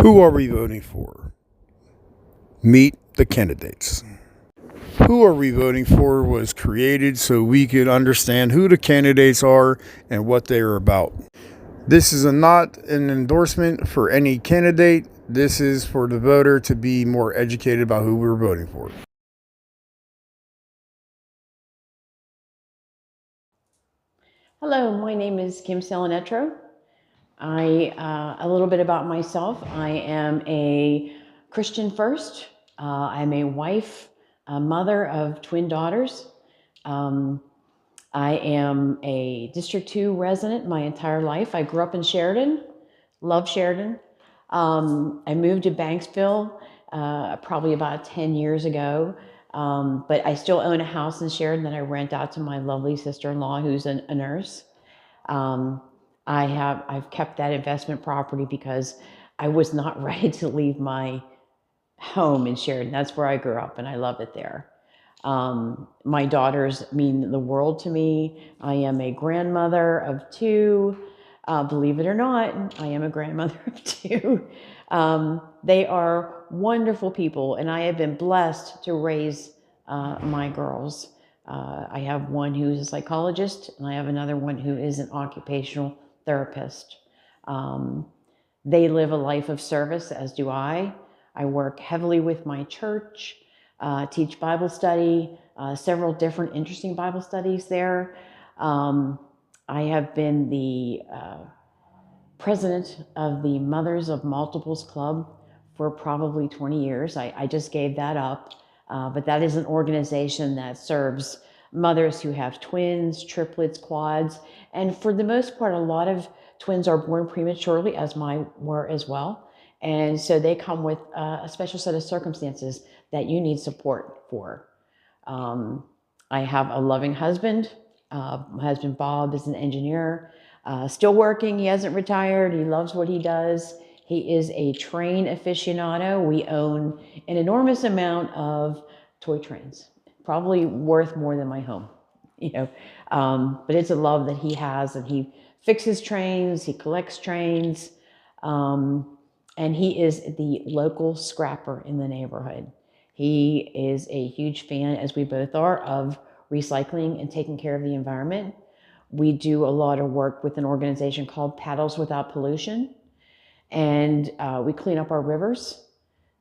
Who are we voting for? Meet the candidates. Who Are We Voting For was created so we could understand who the candidates are and what they are about. This is not an endorsement for any candidate. This is for the voter to be more educated about who we're voting for. Hello, my name is Kim Salinetro. A little bit about myself. I am a Christian first. I'm a wife, a mother of twin daughters. I am a District 2 resident my entire life. I grew up in Sheridan, love Sheridan. I moved to Banksville probably about 10 years ago, but I still own a house in Sheridan that I rent out to my lovely sister-in-law who's a nurse. I've kept that investment property because I was not ready to leave my home in Sheridan. That's where I grew up and I love it there. My daughters mean the world to me. I am a grandmother of two. Believe it or not, I am a grandmother of two. They are wonderful people, and I have been blessed to raise my girls. I have one who's a psychologist, and I have another one who is an occupational therapist. They live a life of service, as do I. I work heavily with my church, teach Bible study, several different interesting Bible studies there. I have been the president of the Mothers of Multiples Club for probably 20 years. I just gave that up, but that is an organization that serves mothers who have twins, triplets, quads, and for the most part, a lot of twins are born prematurely, as mine were as well. And so they come with a special set of circumstances that you need support for. I have a loving husband. My husband, Bob, is an engineer, still working. He hasn't retired. He loves what he does. He is a train aficionado. We own an enormous amount of toy trains, probably worth more than my home, but it's a love that he has, and he fixes trains, he collects trains, and he is the local scrapper in the neighborhood. He is a huge fan, as we both are, of recycling and taking care of the environment. We do a lot of work with an organization called Paddles Without Pollution, and we clean up our rivers,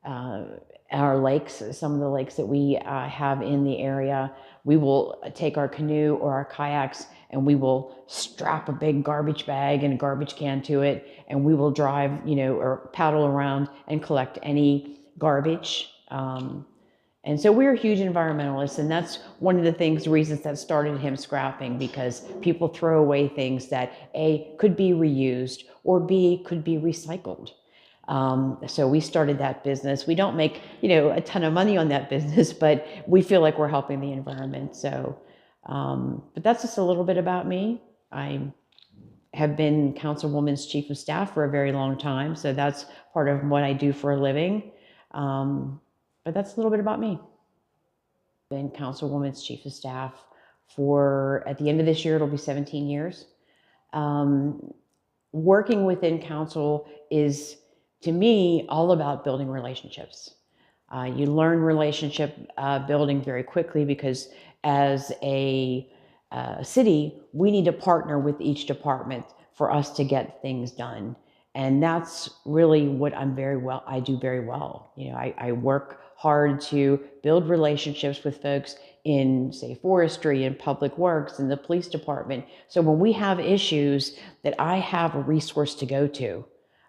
our lakes, some of the lakes that we have in the area. We will take our canoe or our kayaks and we will strap a big garbage bag and a garbage can to it, and we will drive, or paddle around and collect any garbage. And so we're huge environmentalists, and that's one of the reasons that started him scrapping, because people throw away things that A, could be reused, or B, could be recycled. So we started that business. We don't make, a ton of money on that business, but we feel like we're helping the environment. So, but that's just a little bit about me. I have been Councilwoman's Chief of Staff for a very long time, so that's part of what I do for a living. But that's a little bit about me. I've been Councilwoman's Chief of Staff for, at the end of this year, it'll be 17 years. Working within council is, to me, all about building relationships. You learn relationship building very quickly, because as a city, we need to partner with each department for us to get things done. And that's really what I do very well. I work hard to build relationships with folks in, say, forestry and public works and the police department. So when we have issues, that I have a resource to go to.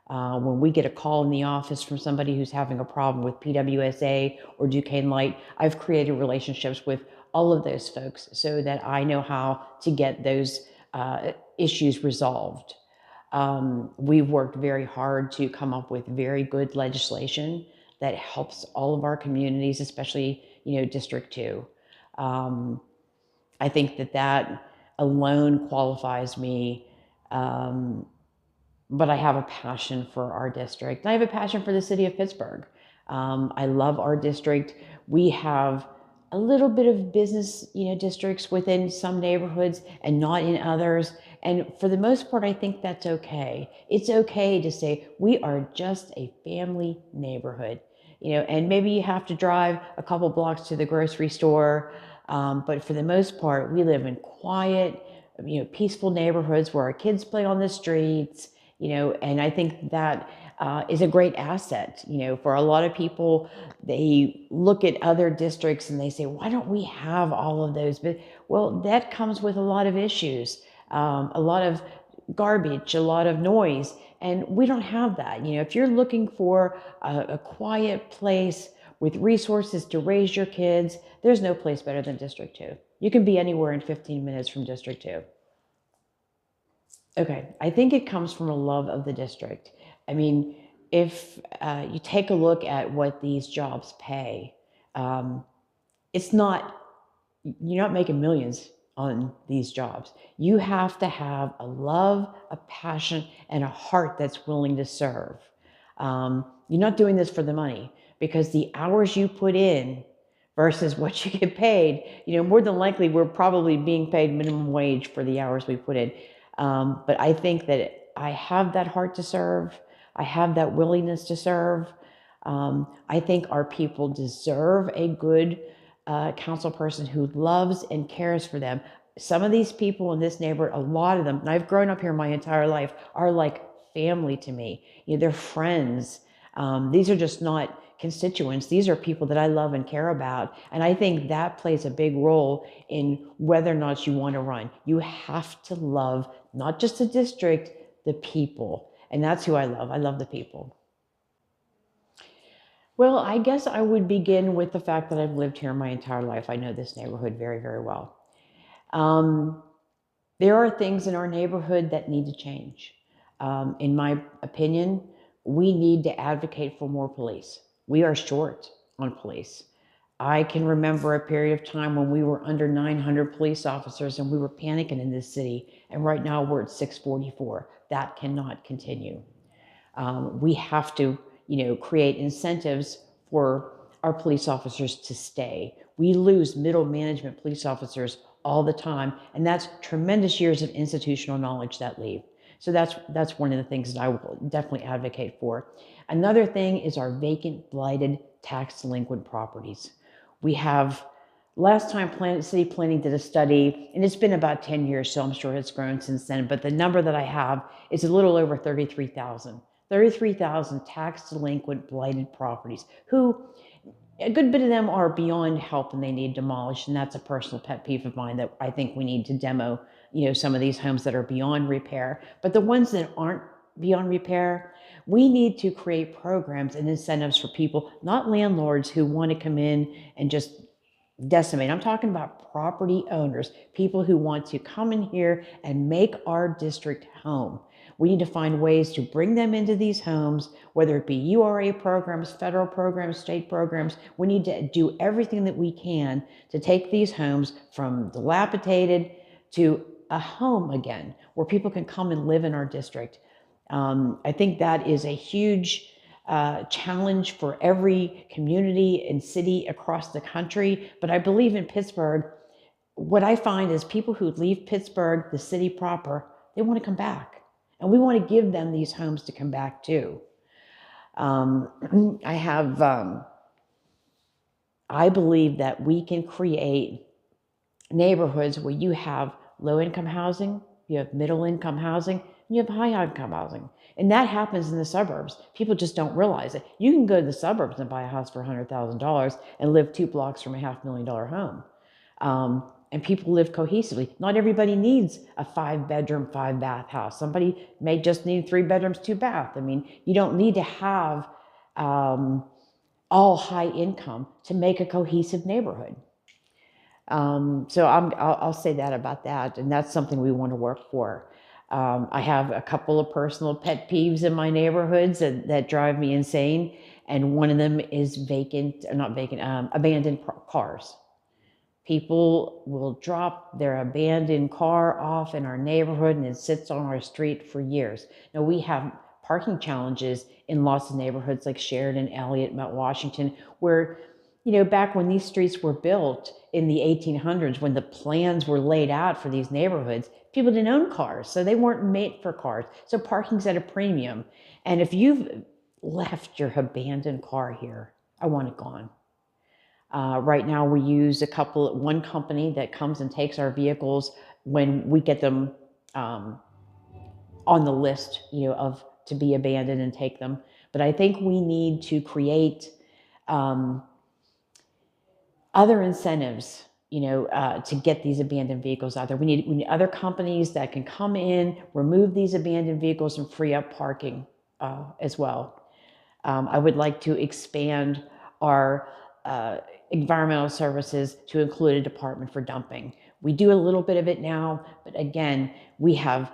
When we get a call in the office from somebody who's having a problem with PWSA or Duquesne Light, I've created relationships with all of those folks so that I know how to get those issues resolved. We've worked very hard to come up with very good legislation that helps all of our communities, especially, District 2. I think that alone qualifies me, but I have a passion for our district. And I have a passion for the city of Pittsburgh. I love our district. We have a little bit of business, districts within some neighborhoods and not in others. And for the most part, I think that's okay. It's okay to say we are just a family neighborhood, and maybe you have to drive a couple blocks to the grocery store. But for the most part, we live in quiet, peaceful neighborhoods where our kids play on the streets, and I think that is a great asset. For a lot of people, they look at other districts and they say, why don't we have all of those? But, well, that comes with a lot of issues, a lot of garbage, a lot of noise, and we don't have that. If you're looking for a quiet place with resources to raise your kids, there's no place better than District 2. You can be anywhere in 15 minutes from District 2. Okay, I think it comes from a love of the district. I mean, if you take a look at what these jobs pay, um, it's not, you're not making millions on these jobs. You have to have a love, a passion, and a heart that's willing to serve. You're not doing this for the money, because the hours you put in versus what you get paid, more than likely we're probably being paid minimum wage for the hours we put in. But I think that I have that heart to serve. I have that willingness to serve. I think our people deserve a good council person who loves and cares for them. Some of these people in this neighborhood, a lot of them, and I've grown up here my entire life, are like family to me. They're friends. These are just not constituents. These are people that I love and care about. And I think that plays a big role in whether or not you want to run. You have to love not just the district, the people. And that's who I love. I love the people. Well, I guess I would begin with the fact that I've lived here my entire life. I know this neighborhood very, very well. Um, there are things in our neighborhood that need to change. In my opinion, we need to advocate for more police. We are short on police. I can remember a period of time when we were under 900 police officers and we were panicking in this city. And right now we're at 644. That cannot continue. We have to, create incentives for our police officers to stay. We lose middle management police officers all the time, and that's tremendous years of institutional knowledge that leave. So that's one of the things that I will definitely advocate for. Another thing is our vacant, blighted, tax delinquent properties. We have, last time city planning did a study, and it's been about 10 years, so I'm sure it's grown since then, but the number that I have is a little over 33,000. 33,000 tax delinquent blighted properties, who a good bit of them are beyond help and they need demolished. And that's a personal pet peeve of mine, that I think we need to demo, some of these homes that are beyond repair. But the ones that aren't beyond repair, we need to create programs and incentives for people, not landlords who want to come in and just decimate. I'm talking about property owners, people who want to come in here and make our district home. We need to find ways to bring them into these homes, whether it be URA programs, federal programs, state programs. We need to do everything that we can to take these homes from dilapidated to a home again, where people can come and live in our district. I think that is a huge challenge for every community and city across the country. But I believe in Pittsburgh, what I find is people who leave Pittsburgh, the city proper, they want to come back. And we want to give them these homes to come back to. I believe that we can create neighborhoods where you have low-income housing, you have middle-income housing, and you have high-income housing. And that happens in the suburbs. People just don't realize it. You can go to the suburbs and buy a house for $100,000 and live 2 blocks from a $500,000 home. And people live cohesively. Not everybody needs a 5-bedroom, 5-bath house. Somebody may just need 3 bedrooms, 2 baths. I mean, you don't need to have all high income to make a cohesive neighborhood. So I'll say that about that, and that's something we want to work for. I have a couple of personal pet peeves in my neighborhoods that drive me insane, and one of them is abandoned cars. People will drop their abandoned car off in our neighborhood and it sits on our street for years. Now, we have parking challenges in lots of neighborhoods like Sheridan, Elliott, Mount Washington, where You know, back when these streets were built in the 1800s, when the plans were laid out for these neighborhoods, people didn't own cars, so they weren't made for cars. So parking's at a premium. And if you've left your abandoned car here, I want it gone. Right now, we use one company that comes and takes our vehicles when we get them on the list, of to be abandoned and take them. But I think we need to create other incentives, to get these abandoned vehicles out there. We need other companies that can come in, remove these abandoned vehicles, and free up parking as well. I would like to expand our environmental services to include a department for dumping. We do a little bit of it now, but again, we have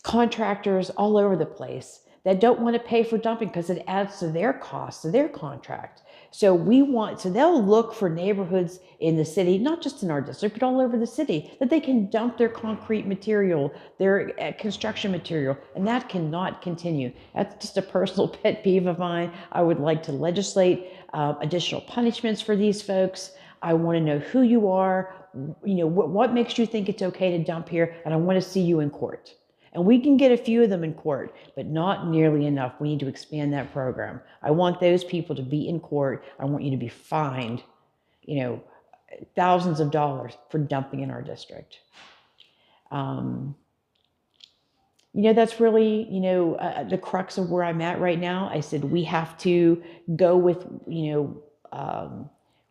contractors all over the place that don't want to pay for dumping because it adds to their cost, to their contract. So they'll look for neighborhoods in the city, not just in our district, but all over the city, that they can dump their concrete material, their construction material, and that cannot continue. That's just a personal pet peeve of mine. I would like to legislate additional punishments for these folks. I want to know who you are, what makes you think it's okay to dump here, and I want to see you in court. And we can get a few of them in court, but not nearly enough. We need to expand that program. I want those people to be in court. I want you to be fined, thousands of dollars for dumping in our district. That's really, the crux of where I'm at right now. I said we have to go with,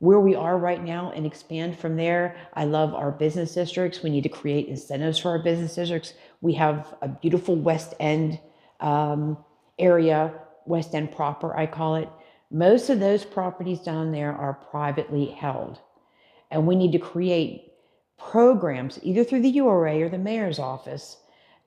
where we are right now and expand from there. I love our business districts. We need to create incentives for our business districts. We have a beautiful West End area, West End proper, I call it. Most of those properties down there are privately held. And we need to create programs, either through the URA or the mayor's office,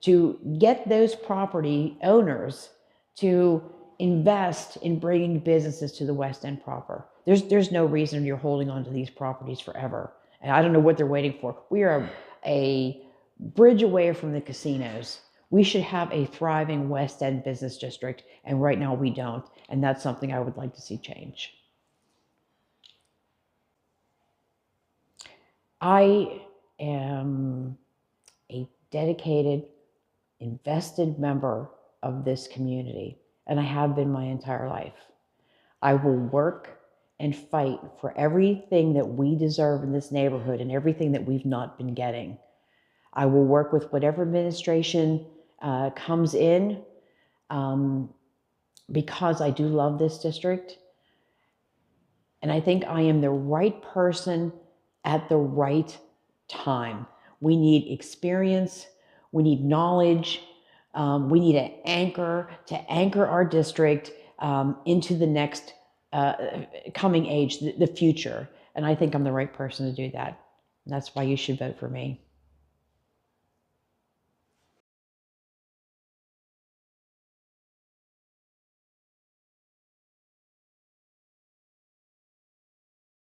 to get those property owners to invest in bringing businesses to the West End proper. There's no reason you're holding on to these properties forever. And I don't know what they're waiting for. We are a bridge away from the casinos. We should have a thriving West End business district, and right now we don't. And that's something I would like to see change. I am a dedicated, invested member of this community, and I have been my entire life. I will work and fight for everything that we deserve in this neighborhood and everything that we've not been getting. I will work with whatever administration comes in because I do love this district. And I think I am the right person at the right time. We need experience. We need knowledge. We need an anchor to anchor our district into the next coming age, the future. And I think I'm the right person to do that. And that's why you should vote for me.